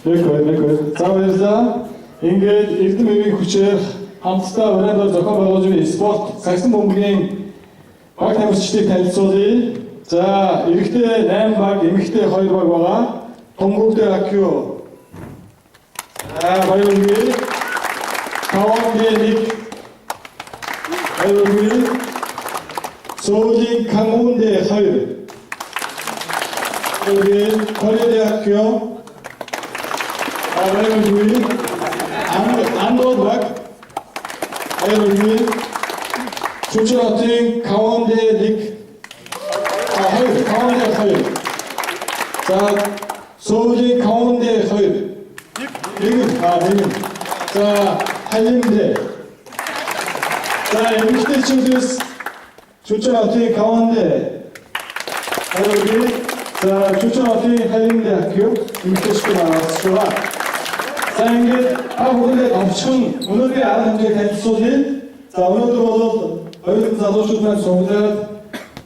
Тэгэхгүй. За баярлалаа. Ингээд эрдэм өвийн хүчээр хамтдаа өрөөндөө зохион байгуулж буй спорт сагсан бөмбөгийн баг тамирчдыг танилцуулъя. За эрэгтэй 8 баг, эмэгтэй 2 баг байгаа. Томгуудэ Акио. Баярлалаа. Каонде нэг. Баярлалаа. Соулин Камун데 2. 여기 거래대학교 아이러니 안도박 아이러니 조철학생 강원대 릭 강원대 서울 자 서울이 강원대 서울 릭은 자 한림대 자 MBC 친구들 조철학생 강원대 아이러니 자, 조천학생 한림대학교 인터시고 나왔습니다. 자, 이제 오늘의 엄청 오늘의 아름답게 단소진 자, 오늘도 모두 어떤 자도시간 소유자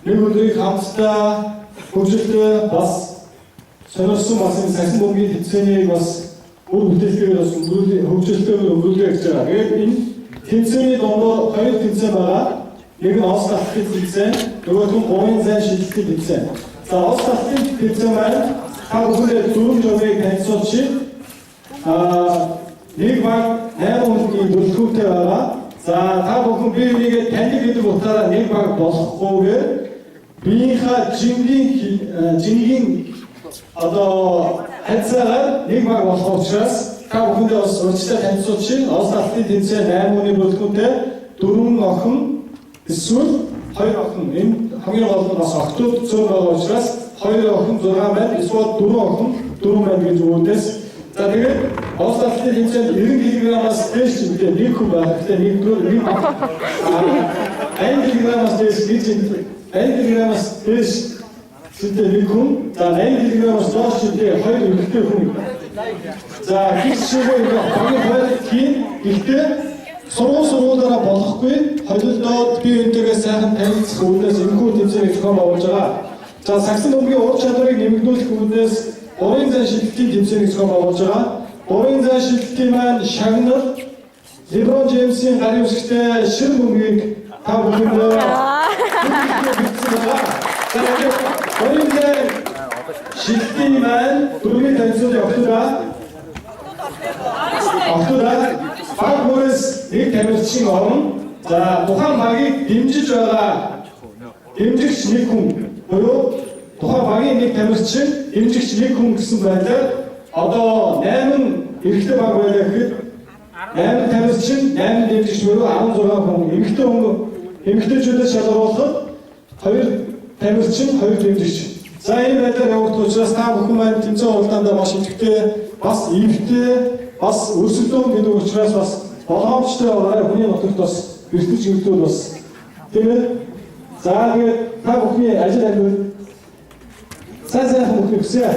일본들이 감스다 고질때 бас сонирхсан бас энэ сахин бөмбөгийн тэмцээний бас бүр бүтээлгээр бас хөгжөлтөөр өнгөрүүлээ гэж байгаа. Тэгээд энэ тэмцээний дондор хоёр тэмцээн байгаа. Нэг нь Осло хотын тэмцээн, нөгөөх нь Говийн зайн шилжилтийн тэмцээн. За Ослогийн тэмцээн маань та бүхэнд дөрөв журмыг танилцуулж нэг баг 8 өдрийн бүрэлдэхүүнтэй байгаа. За та бүхэн бие бинийгээ таньдаг гэдэг утгаараа нэг баг болохгүйгээр биеийнхээ жингийн одоо хайцаагаар нэг баг болох учраас та бүхэндээ бас урьдчилан танилцуулж Ослогийн тэмцээн 8 өдрийн бүрэлдэхүүнтэй 4 охин эсвэл 2 охин энэ хамгийн гол нь бас октод зөөр байгаа учраас 2 охин 6 байна эсвэл 4 охин 4 байна гэж үүдээс за тэгээд Ослогийн тэмцээнд 90 кг-аас дээш чимтэй нэг хүн байх хэрэгтэй нэг 80 кг-аас дээш гэж 80 кг-аас дээш чимтэй нэг хүн за 80 кг-аас доош чимтэй 2 эмэгтэй хүн за хич шиг багийн хойлол хийн гэхдээ сургуулаараа болохгүй холилдоод бие биентэйгээ сайхан танилцах үүднээс энэхүү тэмцээнийг зохион байгуулж байгаа. За сагсан бөмбөгийн ур чадварыг нэмэгдүүлэх үүднээс Говийн зайн шилжилтийн тэмцээнийг зохион байгуулж байгаа. Говийн зайн шилжилтийн маань шагнал Леброн Джеймсийн гарын үсгтэй шир бөмбөгийг та бүхэндээ бичсэн байгаа. За Говийн зайн шилжилтийн маань дөрвийн танилцуулгын октодоо баг бүрээс нэг тамирчин орно. За тухайн багийг дэмжиж байгаа дэмжигч нэг хүн буюу тухайн багийн нэг тамирчин дэмжигч нэг хүн гэсэн байдлаар одоо 8 эрэгтэй баг байлаа гэхэд 8 тамирчин 8 дэмжигч буюу 16 хүн эмэгтэйчүүдээс шалгаруулахад 2 тамирчин 2 дэмжигч. За энэ байдлаар явагдах учраас та бүхэн маань тэмцээн уралдаанд маш идэвхтэй бас эвтэй бас өрсөлдөөн гэдэг учраас бас болгоомжтой байгаа хүний нутагт бас бэртэж өгдөө бас тийм ээ. За тэгээд та бүхний ажил амжилт сайн бүхний хүсье.